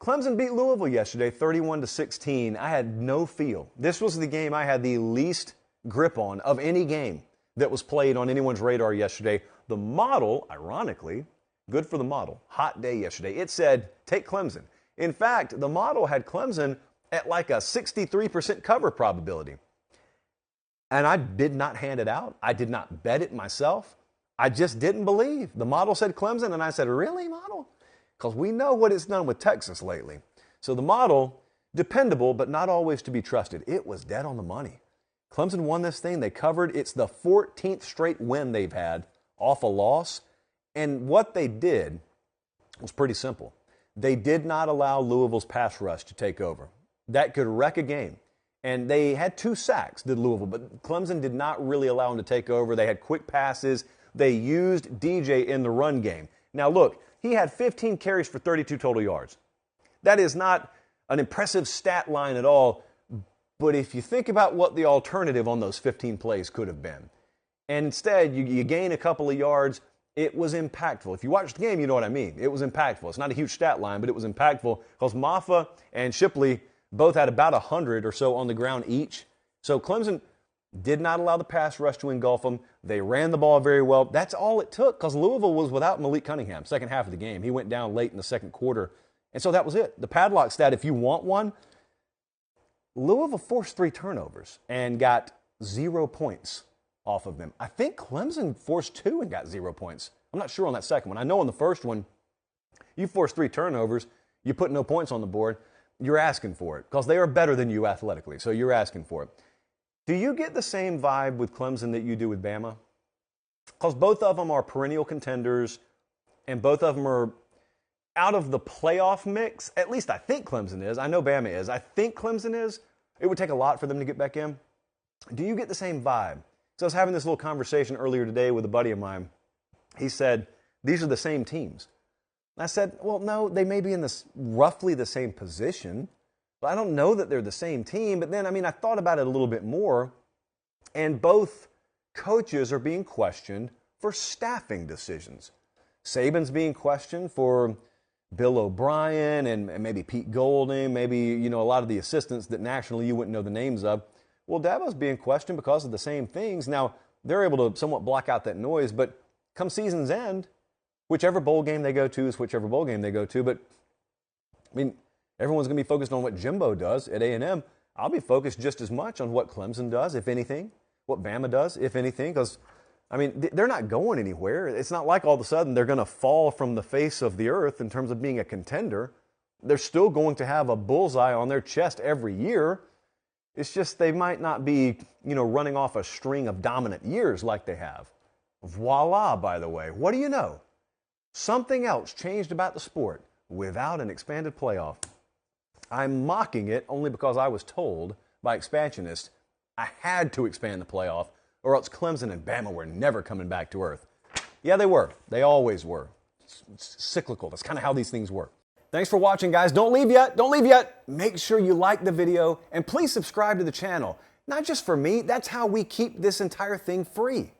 Clemson beat Louisville yesterday, 31-16. I had no feel. This was the game I had the least grip on of any game that was played on anyone's radar yesterday. The model, ironically, good for the model, hot day yesterday. It said, take Clemson. In fact, the model had Clemson at like a 63% cover probability. And I did not hand it out. I did not bet it myself. I just didn't believe. The model said Clemson, and I said, really, model? Because we know what it's done with Texas lately. So the model, dependable, but not always to be trusted. It was dead on the money. Clemson won this thing. They covered. It's the 14th straight win they've had off a loss. And what they did was pretty simple. They did not allow Louisville's pass rush to take over. That could wreck a game. And they had 2 sacks, did Louisville, but Clemson did not really allow them to take over. They had quick passes. They used DJ in the run game. Now, look, he had 15 carries for 32 total yards. That is not an impressive stat line at all, but if you think about what the alternative on those 15 plays could have been, and instead you gain a couple of yards, it was impactful. If you watch the game, you know what I mean. It was impactful. It's not a huge stat line, but it was impactful because Maffa and Shipley both had about 100 or so on the ground each. So Clemson did not allow the pass rush to engulf them. They ran the ball very well. That's all it took because Louisville was without Malik Cunningham, second half of the game. He went down late in the second quarter. And so that was it. The padlock stat, if you want one, Louisville forced 3 turnovers and got 0 points off of them. I think Clemson forced 2 and got 0 points. I'm not sure on that second one. I know on the first one, you force 3 turnovers, you put no points on the board, you're asking for it because they are better than you athletically, so you're asking for it. Do you get the same vibe with Clemson that you do with Bama? Because both of them are perennial contenders, and both of them are out of the playoff mix. At least I think Clemson is. I know Bama is. I think Clemson is. It would take a lot for them to get back in. Do you get the same vibe? So I was having this little conversation earlier today with a buddy of mine. He said, these are the same teams. And I said, well, no, they may be in this roughly the same position, but I don't know that they're the same team. But then, I thought about it a little bit more, and both coaches are being questioned for staffing decisions. Saban's being questioned for Bill O'Brien and maybe Pete Golding, maybe, a lot of the assistants that nationally you wouldn't know the names of. Well, Dabo's being questioned because of the same things. Now, they're able to somewhat block out that noise, but come season's end, whichever bowl game they go to is whichever bowl game they go to. But, everyone's going to be focused on what Jimbo does at A&M. I'll be focused just as much on what Clemson does, if anything, what Bama does, if anything, because, they're not going anywhere. It's not like all of a sudden they're going to fall from the face of the earth in terms of being a contender. They're still going to have a bullseye on their chest every year. It's just they might not be, running off a string of dominant years like they have. Voila, by the way. What do you know? Something else changed about the sport without an expanded playoff. I'm mocking it only because I was told by expansionists I had to expand the playoff or else Clemson and Bama were never coming back to earth. Yeah, they were. They always were. It's cyclical. That's kind of how these things work. Thanks for watching, guys. Don't leave yet. Don't leave yet. Make sure you like the video and please subscribe to the channel. Not just for me. That's how we keep this entire thing free.